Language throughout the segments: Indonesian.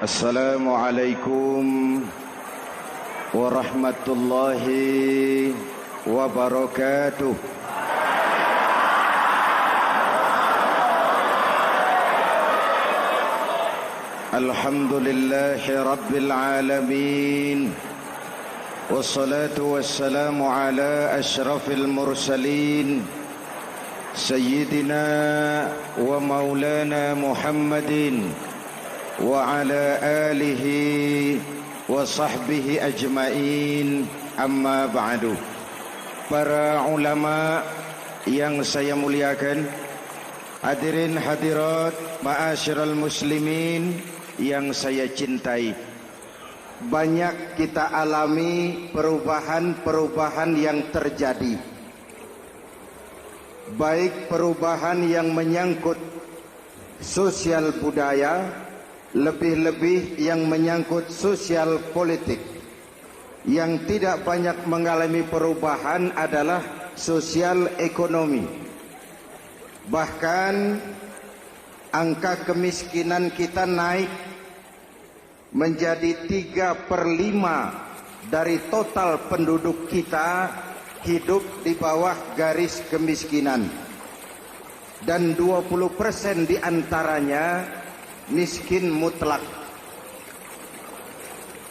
Assalamualaikum warahmatullahi wabarakatuh. Alhamdulillahi rabbil alamin. Wassalatu wassalamu ala ashrafil mursalin Sayyidina wa maulana Muhammadin wa ala alihi wa sahbihi ajmain, amma ba'du. Para ulama yang saya muliakan, hadirin hadirat ma'asyiral muslimin yang saya cintai, banyak kita alami perubahan-perubahan yang terjadi, baik perubahan yang menyangkut sosial budaya, lebih-lebih yang menyangkut sosial politik. Yang tidak banyak mengalami perubahan adalah sosial ekonomi. Bahkan angka kemiskinan kita naik menjadi 3/5 dari total penduduk kita hidup di bawah garis kemiskinan, dan 20% diantaranya miskin mutlak.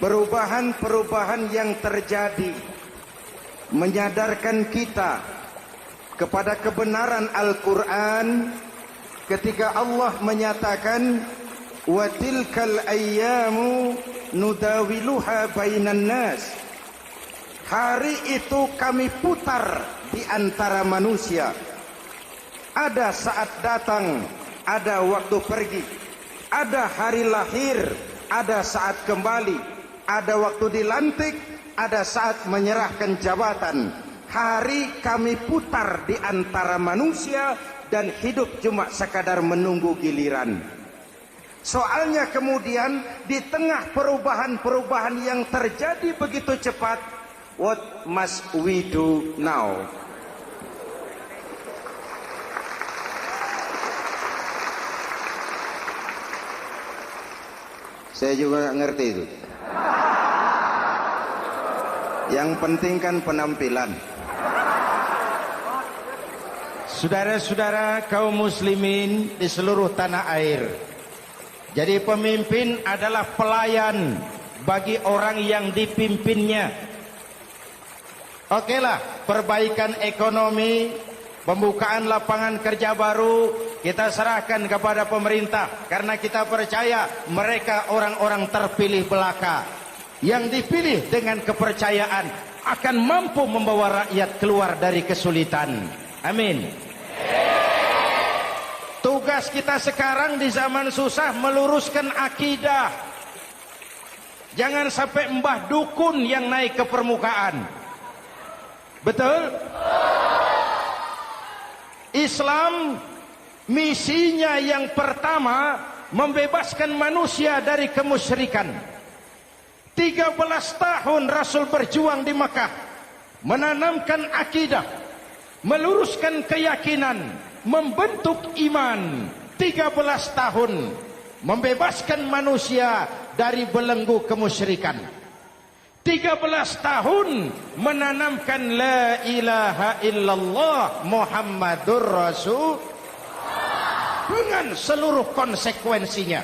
Perubahan-perubahan yang terjadi menyadarkan kita kepada kebenaran Al-Quran ketika Allah menyatakan wa tilkal ayyamu nudawiluha bainan nas. Hari itu kami putar di antara manusia. Ada saat datang, ada waktu pergi. Ada hari lahir, ada saat kembali. Ada waktu dilantik, ada saat menyerahkan jabatan. Hari kami putar di antara manusia dan hidup cuma sekadar menunggu giliran. Soalnya kemudian di tengah perubahan-perubahan yang terjadi begitu cepat, what must we do now? Saya juga nggak ngerti itu. Yang penting kan penampilan. Saudara-saudara kaum muslimin di seluruh tanah air, jadi pemimpin adalah pelayan bagi orang yang dipimpinnya. Okelah, perbaikan ekonomi, pembukaan lapangan kerja baru kita serahkan kepada pemerintah, karena kita percaya mereka orang-orang terpilih belaka yang dipilih dengan kepercayaan akan mampu membawa rakyat keluar dari kesulitan. Amin. Tugas kita sekarang di zaman susah meluruskan akidah. Jangan sampai mbah dukun yang naik ke permukaan. Betul? Islam misinya yang pertama membebaskan manusia dari kemusyrikan. 13 tahun Rasul berjuang di Makkah, menanamkan akidah, meluruskan keyakinan, membentuk iman. 13 tahun membebaskan manusia dari belenggu kemusyrikan. 13 tahun menanamkan la ilaha illallah Muhammadur Rasul dengan seluruh konsekuensinya.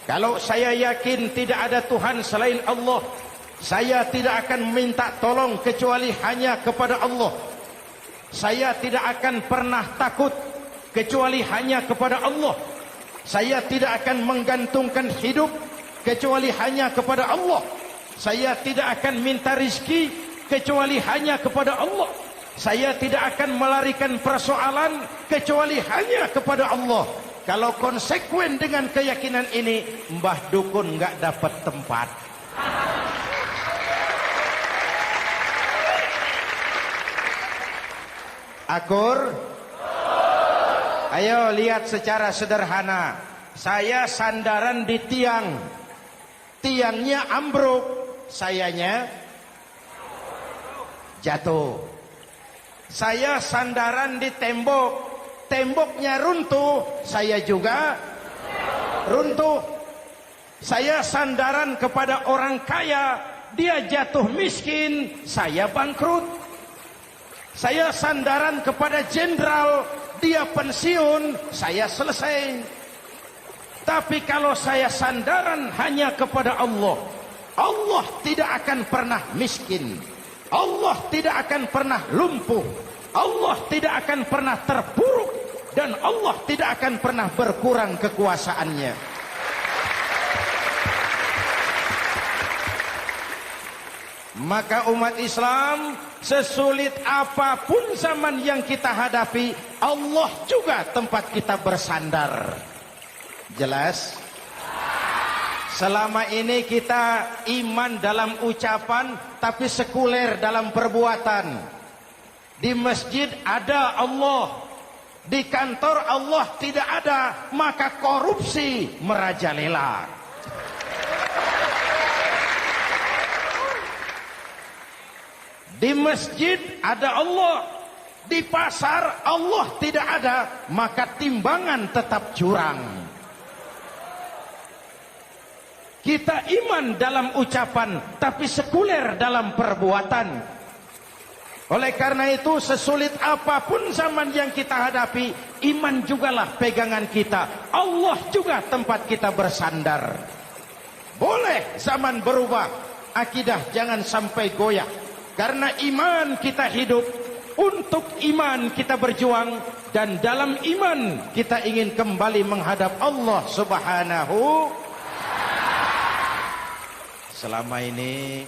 Kalau saya yakin tidak ada Tuhan selain Allah, saya tidak akan meminta tolong kecuali hanya kepada Allah. Saya tidak akan pernah takut kecuali hanya kepada Allah. Saya tidak akan menggantungkan hidup kecuali hanya kepada Allah. Saya tidak akan minta rizki kecuali hanya kepada Allah. Saya tidak akan melarikan persoalan kecuali hanya kepada Allah. Kalau konsekuen dengan keyakinan ini, mbah dukun nggak dapat tempat. Akur? Ayo lihat secara sederhana. Saya sandaran di tiang. Tiangnya ambruk, sayanya jatuh. Saya sandaran di tembok. Temboknya runtuh, saya juga runtuh. Saya sandaran kepada orang kaya, dia jatuh miskin, saya bangkrut. Saya sandaran kepada jenderal, dia pensiun, saya selesai. Tapi kalau saya sandaran hanya kepada Allah, Allah tidak akan pernah miskin, Allah tidak akan pernah lumpuh, Allah tidak akan pernah terpuruk, dan Allah tidak akan pernah berkurang kekuasaannya. Maka umat Islam, sesulit apapun zaman yang kita hadapi, Allah juga tempat kita bersandar. Jelas? Selama ini kita iman dalam ucapan, tapi sekuler dalam perbuatan. Di masjid ada Allah, di kantor Allah tidak ada, maka korupsi merajalela. Di masjid ada Allah, di pasar Allah tidak ada, maka timbangan tetap curang. Kita iman dalam ucapan, tapi sekuler dalam perbuatan. Oleh karena itu, sesulit apapun zaman yang kita hadapi, iman jugalah pegangan kita. Allah juga tempat kita bersandar. Boleh zaman berubah, akidah jangan sampai goyah. Karena iman kita hidup, untuk iman kita berjuang, dan dalam iman kita ingin kembali menghadap Allah Subhanahu. Selama ini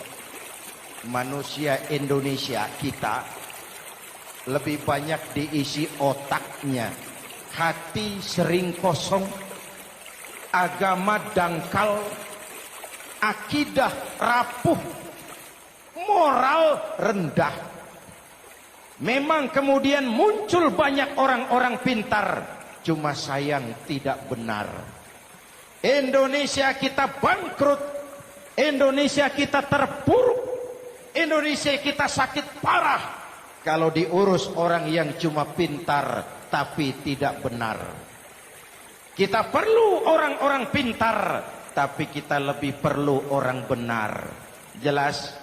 manusia Indonesia kita lebih banyak diisi otaknya, hati sering kosong, agama dangkal, akidah rapuh, moral rendah. Memang kemudian muncul banyak orang-orang pintar, cuma sayang tidak benar. Indonesia kita bangkrut, Indonesia kita terpuruk, Indonesia kita sakit parah kalau diurus orang yang cuma pintar tapi tidak benar. Kita perlu orang-orang pintar, tapi kita lebih perlu orang benar. Jelas?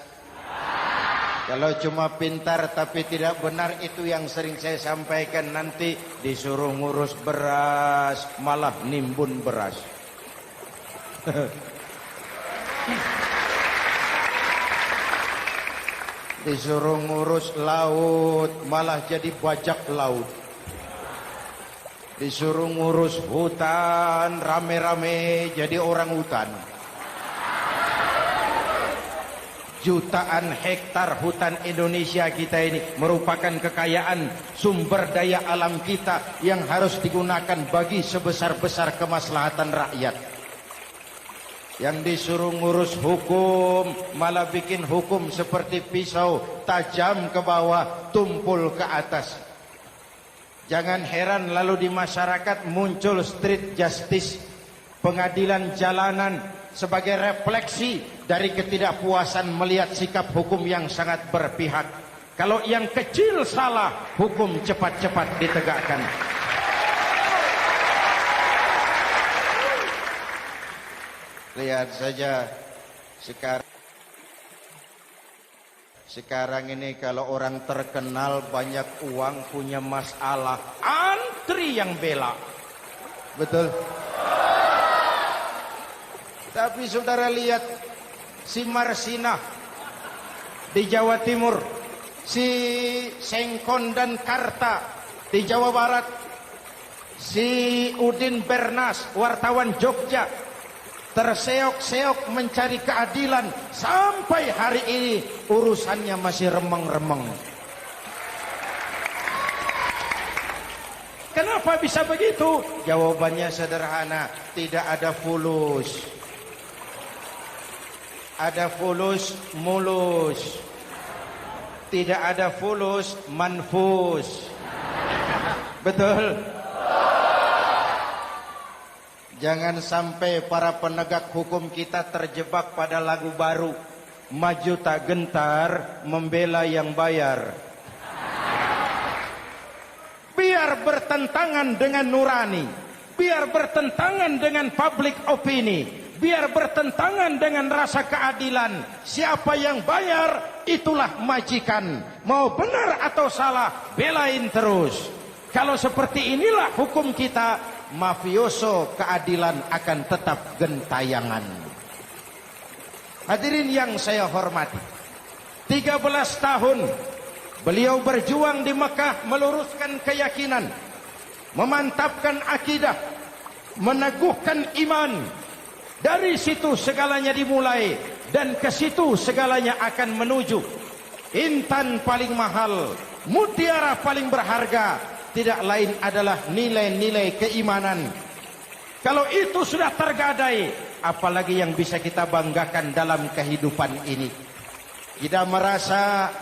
Kalau cuma pintar tapi tidak benar, itu yang sering saya sampaikan, nanti disuruh ngurus beras malah nimbun beras. Disuruh ngurus laut malah jadi bajak laut. Disuruh ngurus hutan rame-rame jadi orang hutan. Jutaan hektar hutan Indonesia kita ini merupakan kekayaan sumber daya alam kita yang harus digunakan bagi sebesar-besar kemaslahatan rakyat. Yang disuruh ngurus hukum malah bikin hukum seperti pisau, tajam ke bawah, tumpul ke atas. Jangan heran lalu di masyarakat muncul street justice, pengadilan jalanan, sebagai refleksi dari ketidakpuasan melihat sikap hukum yang sangat berpihak. Kalau yang kecil salah, hukum cepat-cepat ditegakkan. Lihat saja sekarang ini kalau orang terkenal banyak uang punya masalah, antri yang bela. Betul? Tapi saudara lihat si Marsinah di Jawa Timur, si Sengkon dan Karta di Jawa Barat, si Udin Bernas wartawan Jogja terseok-seok mencari keadilan, sampai hari ini urusannya masih remeng-remeng. Kenapa bisa begitu? Jawabannya sederhana, tidak ada fulus. Ada fulus mulus, tidak ada fulus manfus. Betul? Jangan sampai para penegak hukum kita terjebak pada lagu baru, maju tak gentar membela yang bayar. Biar bertentangan dengan nurani, biar bertentangan dengan public opini, biar bertentangan dengan rasa keadilan. Siapa yang bayar, itulah majikan. Mau benar atau salah, belain terus. Kalau seperti inilah hukum kita, mafioso keadilan akan tetap gentayangan. Hadirin yang saya hormati, 13 tahun beliau berjuang di Mekah, meluruskan keyakinan, memantapkan akidah, meneguhkan iman. Dari situ segalanya dimulai, dan ke situ segalanya akan menuju. Intan paling mahal, mutiara paling berharga, tidak lain adalah nilai-nilai keimanan. Kalau itu sudah tergadai, apalagi yang bisa kita banggakan dalam kehidupan ini? Kita merasa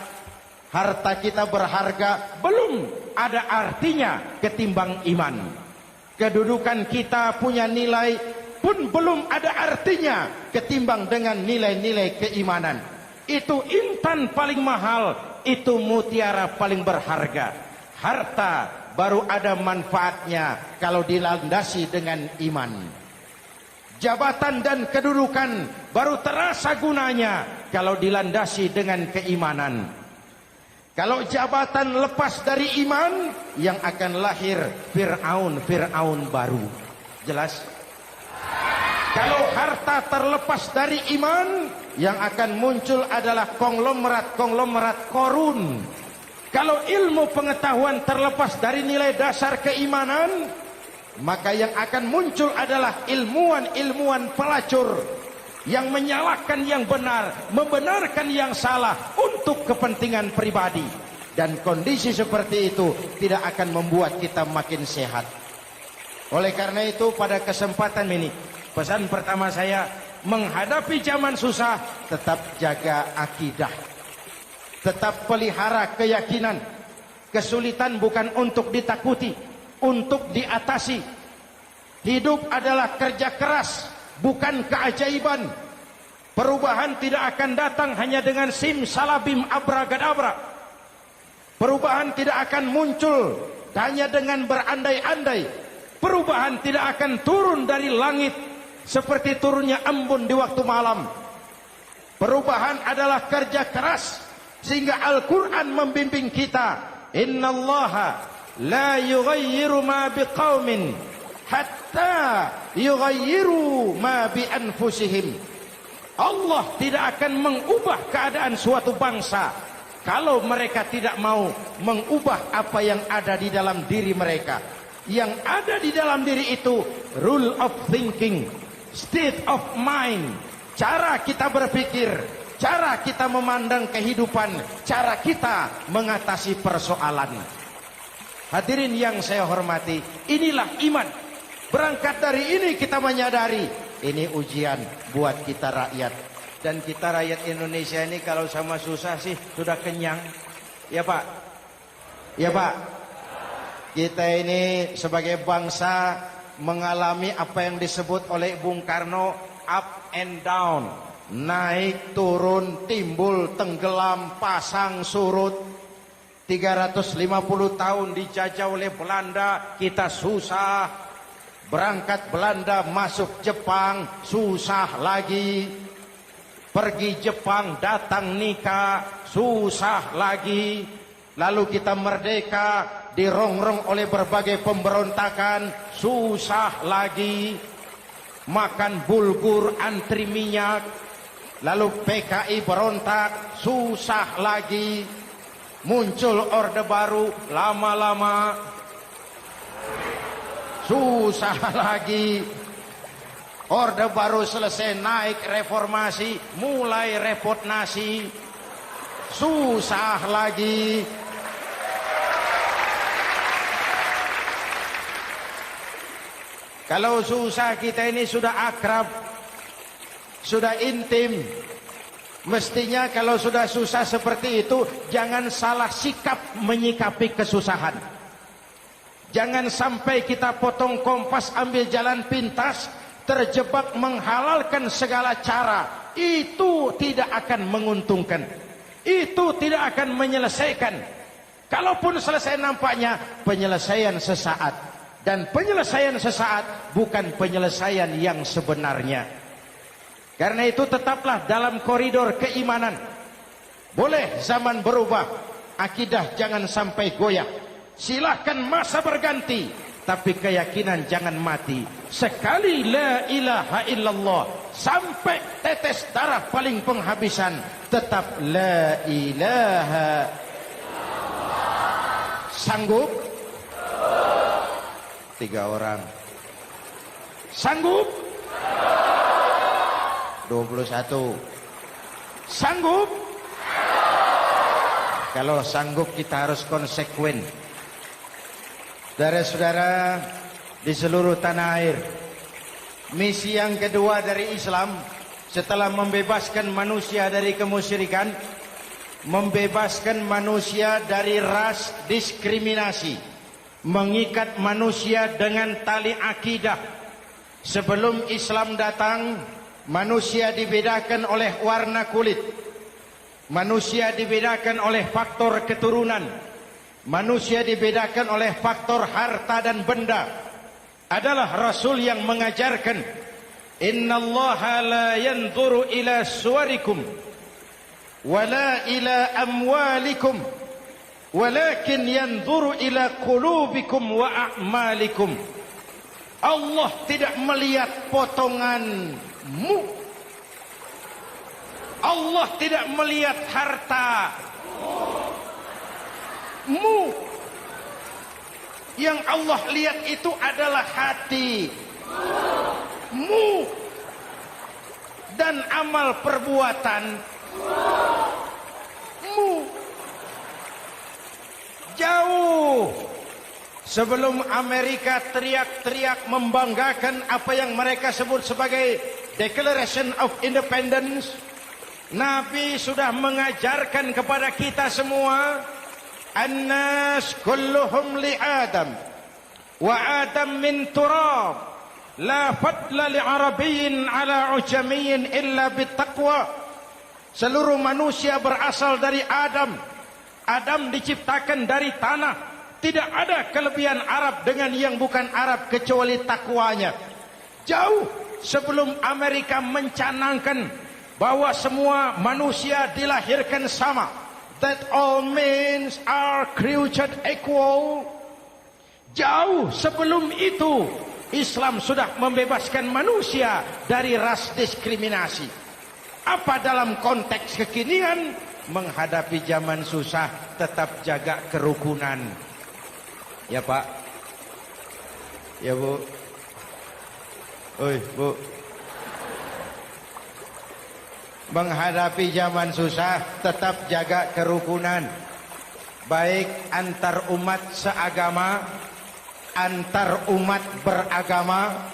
harta kita berharga, belum ada artinya ketimbang iman. Kedudukan kita punya nilai pun belum ada artinya ketimbang dengan nilai-nilai keimanan. Itu intan paling mahal, itu mutiara paling berharga. Harta baru ada manfaatnya kalau dilandasi dengan iman. Jabatan dan kedudukan baru terasa gunanya kalau dilandasi dengan keimanan. Kalau jabatan lepas dari iman, yang akan lahir Fir'aun baru. Jelas? Kalau harta terlepas dari iman, yang akan muncul adalah konglomerat korun. Kalau ilmu pengetahuan terlepas dari nilai dasar keimanan, maka yang akan muncul adalah ilmuwan pelacur yang menyalahkan yang benar, membenarkan yang salah untuk kepentingan pribadi. Dan kondisi seperti itu tidak akan membuat kita makin sehat. Oleh karena itu, pada kesempatan ini, pesan pertama saya, menghadapi zaman susah, tetap jaga akidah, tetap pelihara keyakinan. Kesulitan bukan untuk ditakuti, untuk diatasi. Hidup adalah kerja keras, bukan keajaiban. Perubahan tidak akan datang hanya dengan simsalabim abragadabra. Perubahan tidak akan muncul hanya dengan berandai-andai. Perubahan tidak akan turun dari langit seperti turunnya embun di waktu malam. Perubahan adalah kerja keras, sehingga Al-Quran membimbing kita, innallaha la yughayyiru ma biqaumin hatta yughayyiru ma bi anfusihim. Allah tidak akan mengubah keadaan suatu bangsa kalau mereka tidak mau mengubah apa yang ada di dalam diri mereka. Yang ada di dalam diri itu rule of thinking, state of mind, cara kita berpikir, cara kita memandang kehidupan, cara kita mengatasi persoalan. Hadirin yang saya hormati, inilah iman. Berangkat dari ini kita menyadari, ini ujian buat kita rakyat. Dan kita rakyat Indonesia ini kalau sama susah sih sudah kenyang. Ya Pak? Ya Pak? Kita ini sebagai bangsa mengalami apa yang disebut oleh Bung Karno up and down. Naik, turun, timbul, tenggelam, pasang, surut. 350 tahun dijajah oleh Belanda, kita susah. Berangkat Belanda masuk Jepang, susah lagi. Pergi Jepang, datang nikah, susah lagi. Lalu kita merdeka, dirongrong oleh berbagai pemberontakan, susah lagi. Makan bulgur, antri minyak. Lalu PKI berontak, susah lagi. Muncul orde baru, lama-lama susah lagi. Orde baru selesai, naik reformasi, mulai repot nasi, susah lagi. Kalau susah kita ini sudah akrab, sudah intim. Mestinya kalau sudah susah seperti itu, jangan salah sikap menyikapi kesusahan. Jangan sampai kita potong kompas, ambil jalan pintas, terjebak menghalalkan segala cara. Itu tidak akan menguntungkan. Itu tidak akan menyelesaikan. Kalaupun selesai nampaknya penyelesaian sesaat. Dan penyelesaian sesaat bukan penyelesaian yang sebenarnya. Karena itu tetaplah dalam koridor keimanan. Boleh zaman berubah, akidah jangan sampai goyah. Silahkan masa berganti, tapi keyakinan jangan mati. Sekali la ilaha illallah, sampai tetes darah paling penghabisan, tetap la ilaha. Sanggup? 3 orang. Sanggup? 21. Sanggup? Kalau sanggup kita harus konsekuen. Saudara-saudara di seluruh tanah air, misi yang kedua dari Islam setelah membebaskan manusia dari kemusyrikan, membebaskan manusia dari ras diskriminasi, mengikat manusia dengan tali akidah. Sebelum Islam datang, manusia dibedakan oleh warna kulit, manusia dibedakan oleh faktor keturunan, manusia dibedakan oleh faktor harta dan benda. Adalah Rasul yang mengajarkan, innallaha la yanzuru ila suwarikum wala ila amwalikum walakin yanzuru ila qulubikum wa a'malikum. Allah tidak melihat potonganmu, Allah tidak melihat hartamu. Yang Allah lihat itu adalah hatimu dan amal perbuatanmu. Jauh sebelum Amerika teriak-teriak membanggakan apa yang mereka sebut sebagai Declaration of Independence, Nabi sudah mengajarkan kepada kita semua, An-nas kulluhum li Adam wa Adam min turab la fadla li arabiyyin ala ujamiyyin illa bittaqwa. Seluruh manusia berasal dari Adam. Adam diciptakan dari tanah. Tidak ada kelebihan Arab dengan yang bukan Arab kecuali takwanya. Jauh sebelum Amerika mencanangkan bahwa semua manusia dilahirkan sama, that all men are created equal. Jauh sebelum itu Islam sudah membebaskan manusia dari ras diskriminasi. Apa dalam konteks kekinian? Menghadapi zaman susah tetap jaga kerukunan. Ya Pak, ya Bu, oi Bu. Menghadapi zaman susah tetap jaga kerukunan, baik antar umat seagama, antar umat beragama,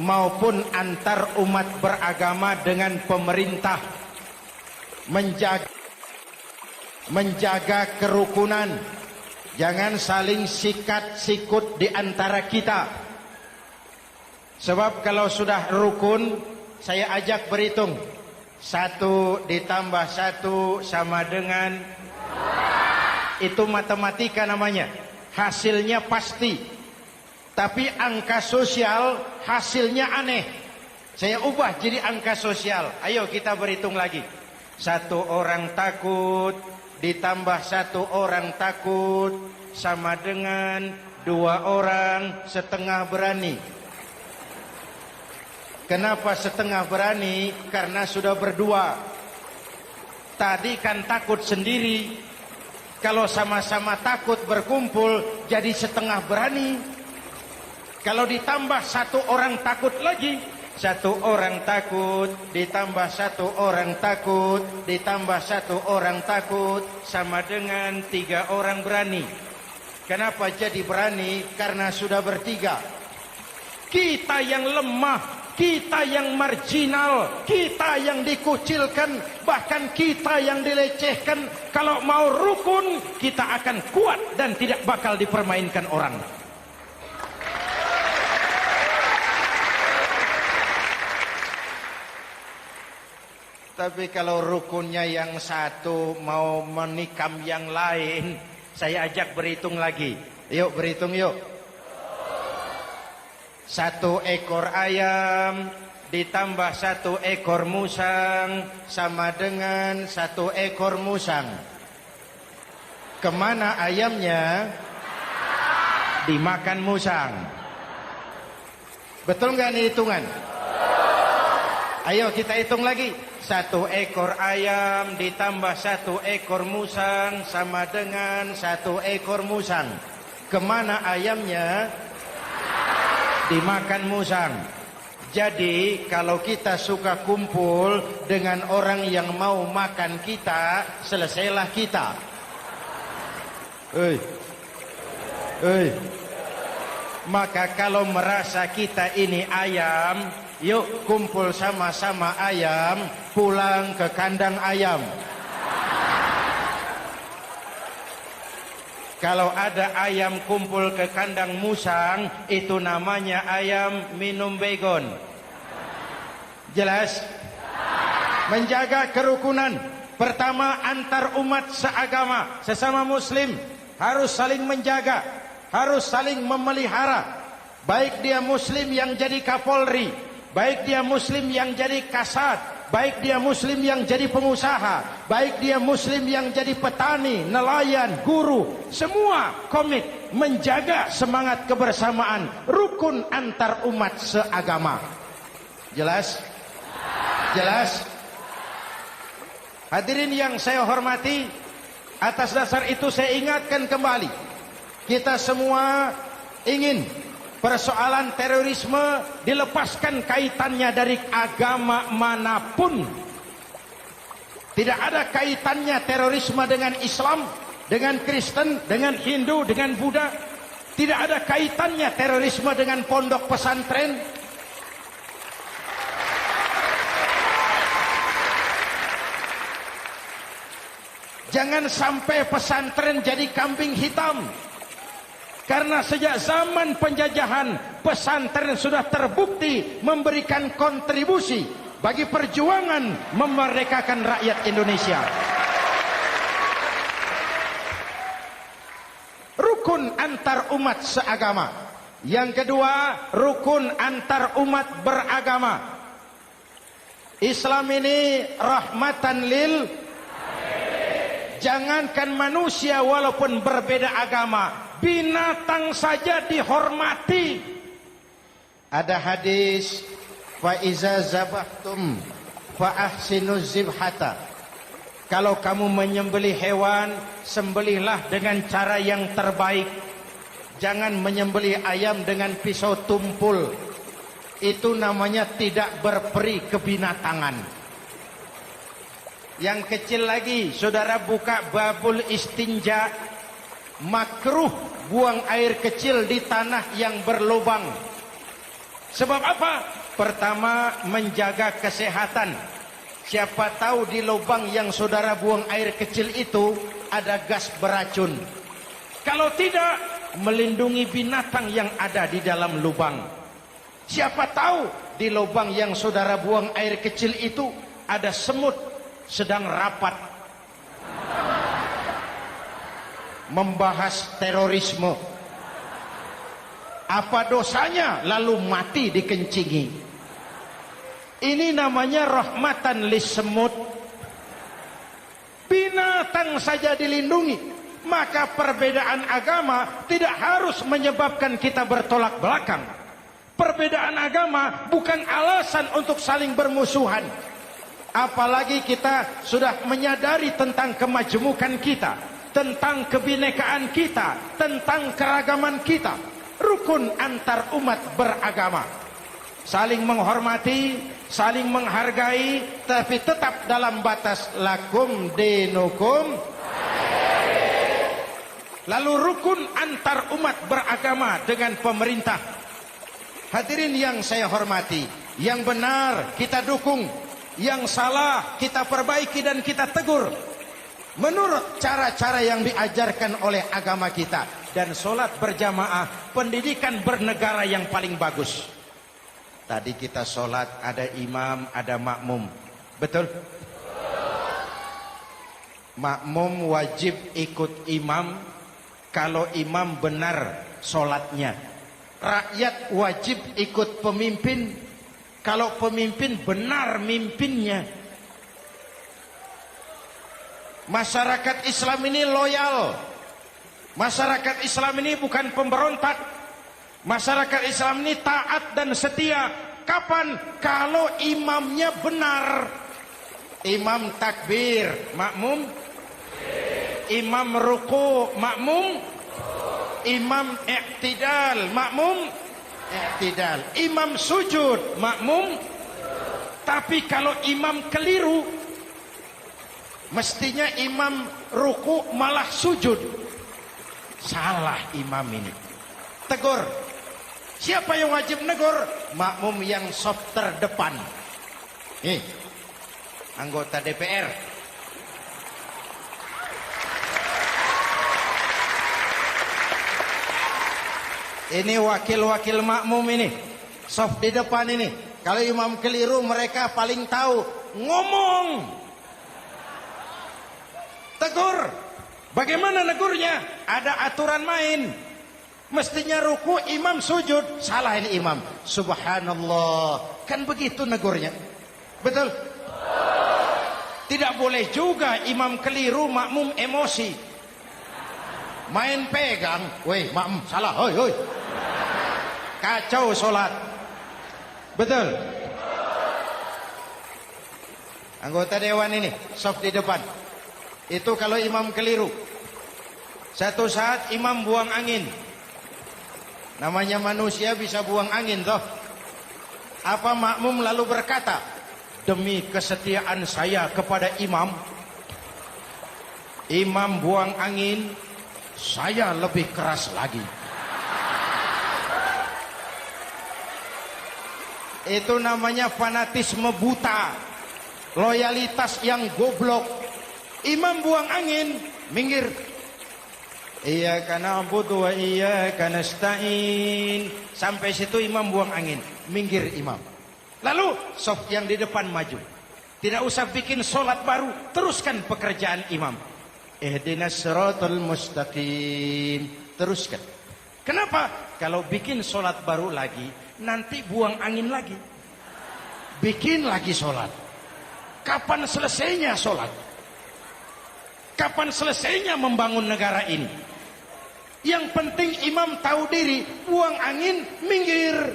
maupun antar umat beragama dengan pemerintah. Menjaga kerukunan, jangan saling sikat sikut di antara kita. Sebab kalau sudah rukun, saya ajak berhitung. 1 ditambah 1 sama dengan, itu matematika namanya. Hasilnya pasti. Tapi angka sosial hasilnya aneh. Saya ubah jadi angka sosial. Ayo kita berhitung lagi. 1 orang takut ditambah 1 orang takut sama dengan 2 orang setengah berani. Kenapa setengah berani? Karena sudah berdua. Tadi kan takut sendiri. Kalau sama-sama takut berkumpul jadi setengah berani. Kalau ditambah 1 orang takut lagi, 1 orang takut ditambah 1 orang takut ditambah 1 orang takut sama dengan 3 orang berani. Kenapa jadi berani? Karena sudah bertiga. Kita yang lemah, kita yang marginal, kita yang dikucilkan, bahkan kita yang dilecehkan, kalau mau rukun kita akan kuat dan tidak bakal dipermainkan orang. Tapi kalau rukunnya yang satu mau menikam yang lain, saya ajak berhitung lagi. Yuk berhitung yuk. 1 ekor ayam ditambah 1 ekor musang sama dengan 1 ekor musang. Kemana ayamnya? Dimakan musang. Betul nggak nih hitungan? Ayo kita hitung lagi. 1 ekor ayam ditambah 1 ekor musang sama dengan 1 ekor musang. Kemana ayamnya? Dimakan musang. Jadi kalau kita suka kumpul dengan orang yang mau makan kita, selesailah kita. Maka kalau merasa kita ini ayam, yuk kumpul sama-sama ayam, pulang ke kandang ayam. Kalau ada ayam kumpul ke kandang musang, itu namanya ayam minum baygon. Jelas? Menjaga kerukunan. Pertama, antar umat seagama, sesama muslim harus saling menjaga, harus saling memelihara. Baik dia muslim yang jadi kapolri, baik dia muslim yang jadi kasat, baik dia muslim yang jadi pengusaha, baik dia muslim yang jadi petani, nelayan, guru, semua komit menjaga semangat kebersamaan, rukun antar umat seagama. Jelas? Jelas? Hadirin yang saya hormati, atas dasar itu saya ingatkan kembali, kita semua ingin persoalan terorisme dilepaskan kaitannya dari agama manapun. Tidak ada kaitannya terorisme dengan Islam, dengan Kristen, dengan Hindu, dengan Buddha. Tidak ada kaitannya terorisme dengan pondok pesantren. Jangan sampai pesantren jadi kambing hitam. Karena sejak zaman penjajahan, pesantren sudah terbukti memberikan kontribusi bagi perjuangan memerdekakan rakyat Indonesia. Rukun antar umat seagama. Yang kedua, rukun antar umat beragama. Islam ini rahmatan lil. Jangankan manusia walaupun berbeda agama, binatang saja dihormati. Ada hadis, fa iza zabahtum fa ahsinuz zibhata. Kalau kamu menyembelih hewan, sembelihlah dengan cara yang terbaik. Jangan menyembelih ayam dengan pisau tumpul. Itu namanya tidak berperi kebinatangan. Yang kecil lagi, saudara buka babul istinja, makruh buang air kecil di tanah yang berlubang. Sebab apa? Pertama, menjaga kesehatan. Siapa tahu di lubang yang saudara buang air kecil itu ada gas beracun. Kalau tidak, melindungi binatang yang ada di dalam lubang. Siapa tahu di lubang yang saudara buang air kecil itu ada semut sedang rapat membahas terorisme. Apa dosanya lalu mati dikencingi? Ini namanya rahmatan lis semut. Binatang saja dilindungi. Maka perbedaan agama tidak harus menyebabkan kita bertolak belakang. Perbedaan agama bukan alasan untuk saling bermusuhan. Apalagi kita sudah menyadari tentang kemajemukan kita, tentang kebinekaan kita, tentang keragaman kita. Rukun antar umat beragama. Saling menghormati, saling menghargai, tapi tetap dalam batas lakum dinukum. Lalu rukun antar umat beragama dengan pemerintah. Hadirin yang saya hormati, yang benar kita dukung, yang salah kita perbaiki dan kita tegur menurut cara-cara yang diajarkan oleh agama kita. Dan sholat berjamaah, pendidikan bernegara yang paling bagus. Tadi kita sholat ada imam, ada makmum, betul? Makmum wajib ikut imam kalau imam benar sholatnya. Rakyat wajib ikut pemimpin kalau pemimpin benar mimpinnya. Masyarakat Islam ini loyal. Masyarakat Islam ini bukan pemberontak. Masyarakat Islam ini taat dan setia. Kapan? Kalau imamnya benar. Imam takbir, makmum. Imam ruku, makmum. Imam i'tidal, makmum. I'tidal. Imam sujud, makmum. Tapi kalau imam keliru, mestinya imam ruku malah sujud. Salah imam ini. Tegur. Siapa yang wajib negur? Makmum yang saf terdepan. Nih, anggota DPR. Ini wakil-wakil makmum ini, saf di depan ini. Kalau imam keliru, mereka paling tahu. Ngomong. Tegur. Bagaimana negurnya? Ada aturan main. Mestinya ruku, imam sujud. Salah ini imam. Subhanallah. Kan begitu negurnya. Betul? Tidak boleh juga imam keliru, makmum emosi. Main pegang. Weh, makmum salah. Hoi, hoi. Kacau solat. Betul? Anggota dewan ini, saf di depan. Itu kalau imam keliru. Satu saat imam buang angin. Namanya manusia bisa buang angin toh. Apa makmum lalu berkata, demi kesetiaan saya kepada imam, imam buang angin, saya lebih keras lagi. Itu namanya fanatisme buta, loyalitas yang goblok. Imam buang angin, minggir. Iyyaka na'budu wa iyyaka nasta'in. Sampai situ imam buang angin, minggir imam. Lalu saf yang di depan maju. Tidak usah bikin solat baru, teruskan pekerjaan imam. Ihdinas siratal mustaqim. Teruskan. Kenapa? Kalau bikin solat baru lagi, nanti buang angin lagi. Bikin lagi solat. Kapan selesainya solat? Kapan selesainya membangun negara ini? Yang penting imam tahu diri, buang angin, minggir.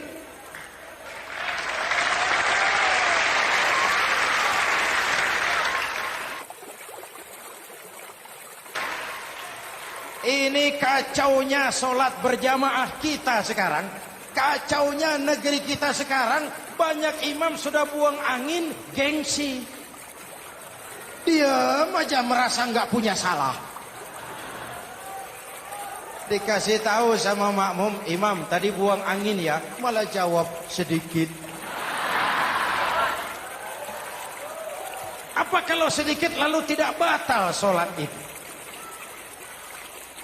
Ini kacaunya solat berjamaah kita sekarang. Kacaunya negeri kita sekarang. Banyak imam sudah buang angin, gengsi. Diam aja merasa nggak punya salah. Dikasih tahu sama makmum, imam tadi buang angin ya, malah jawab sedikit. Apa kalau sedikit lalu tidak batal solat itu?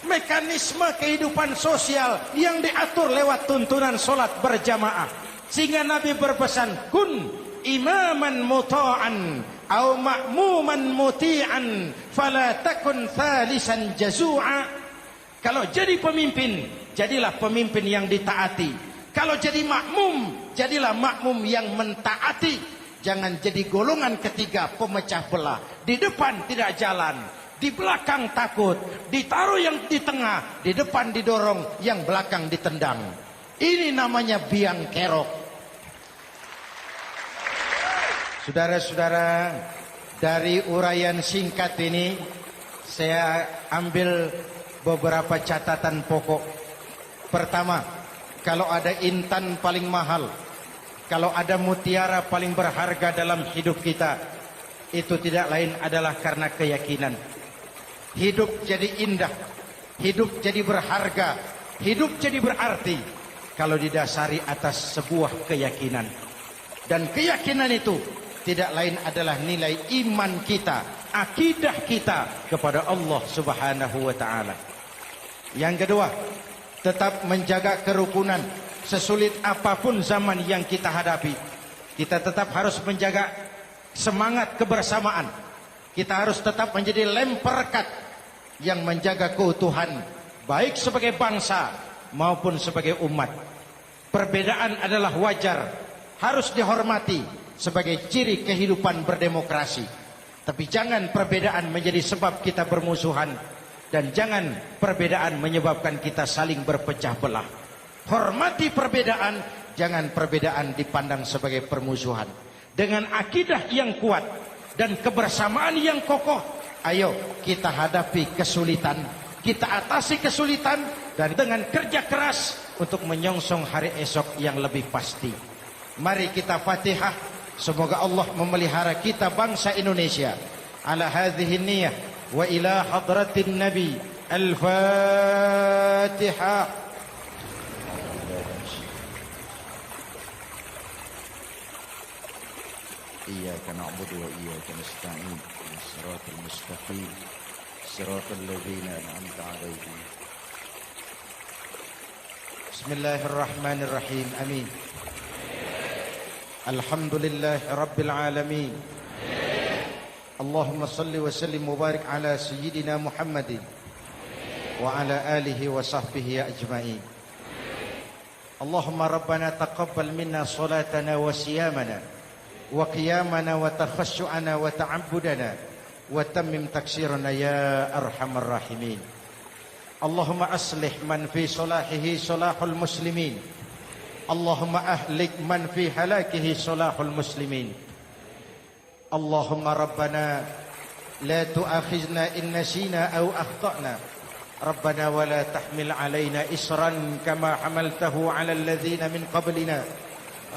Mekanisme kehidupan sosial yang diatur lewat tuntunan solat berjamaah. Sehingga Nabi berpesan, kun imaman muta'an au ma'muman muti'an fala takun thalisan jazu'a. Kalau jadi pemimpin, jadilah pemimpin yang ditaati. Kalau jadi makmum, jadilah makmum yang mentaati. Jangan jadi golongan ketiga pemecah belah. Di depan tidak jalan, di belakang takut, ditaruh yang di tengah, di depan didorong, yang belakang ditendang. Ini namanya biang kerok. Saudara-saudara, dari uraian singkat ini saya ambil beberapa catatan pokok. Pertama, kalau ada intan paling mahal, kalau ada mutiara paling berharga dalam hidup kita, itu tidak lain adalah karena keyakinan. Hidup jadi indah, hidup jadi berharga, hidup jadi berarti kalau didasari atas sebuah keyakinan. Dan keyakinan itu tidak lain adalah nilai iman kita, akidah kita kepada Allah Subhanahu wa taala. Yang kedua, tetap menjaga kerukunan. Sesulit apapun zaman yang kita hadapi, kita tetap harus menjaga semangat kebersamaan. Kita harus tetap menjadi lem perekat yang menjaga keutuhan, baik sebagai bangsa maupun sebagai umat. Perbedaan adalah wajar, harus dihormati sebagai ciri kehidupan berdemokrasi. Tapi jangan perbedaan menjadi sebab kita bermusuhan, dan jangan perbedaan menyebabkan kita saling berpecah belah. Hormati perbedaan, jangan perbedaan dipandang sebagai permusuhan. Dengan akidah yang kuat dan kebersamaan yang kokoh, ayo kita hadapi kesulitan, kita atasi kesulitan, dan dengan kerja keras untuk menyongsong hari esok yang lebih pasti. Mari kita Fatihah, semoga Allah memelihara kita bangsa Indonesia. Ala hadhihi niyah wa ila hadratin Nabi. Al-Fatihah. Iyyaka na'budu wa iyyaka nasta'in. Shiratal mustaqim. Shiratal ladzina an'amta 'alaihim. Bismillahirrahmanirrahim. Amin. Alhamdulillah Rabbil Alamin. Allahumma salli wa sallim mubarak ala Sayyidina Muhammadin wa ala alihi wa sahbihi ajma'in. Allahumma Rabbana taqabbal minna salatana wa siyamana wa qiyamana wa takhassu'ana wa ta'abbudana wa tammim taksirana ya arhamar rahimin. Allahumma aslih man fi salahihi salahul muslimin. Allahumma ahlik man fi halakihi salahul muslimin. Allahumma Rabbana la tu'akhizna in nasina aw akhtana. Rabbana wa la tahmil alaina isran kama hamaltahu ala alladhina min qablina.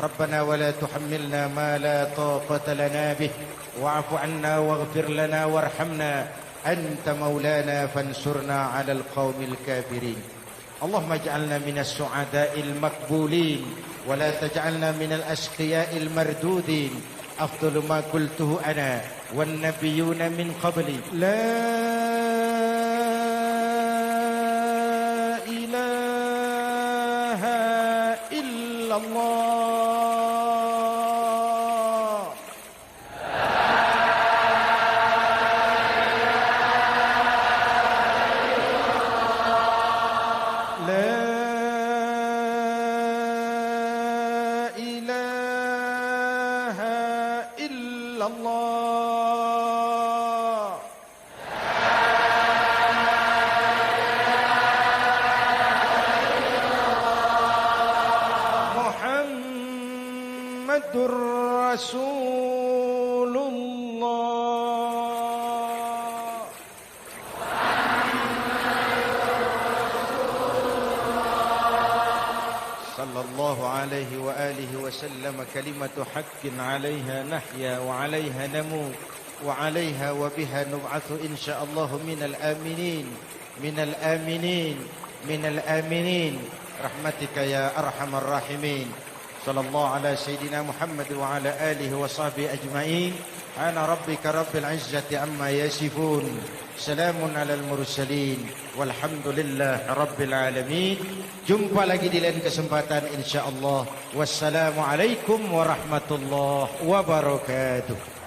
Rabbana wa la tuhammilna ma la taqata lana bih wa'fu 'anna waghfir lana warhamna anta maulana fansurna 'alal qaumil kafirin. Allahumma ij'alna minas su'ada'il maqbulin wa la taj'alna minal ashqiya'il mardudin. أفضل ما قلته أنا والنبيون من قبلي لا إله إلا الله. لا الله. محمد رسول الله. صلى الله عليه وآله وسلم. كلمة حق عليها نحيا وعليها نموت وعليها وبها نبعث إن شاء الله من الآمنين من الآمنين من الآمنين رحمتك يا أرحم الراحمين. صلى الله على سيدنا محمد وعلى آله وصحبه أجمعين. أنا ربك رب العزة عما يصفون. سلام على المرسلين والحمد لله رب العالمين. Jumpa lagi di lain kesempatan insyaallah. Wassalamualaikum warahmatullahi wabarakatuh.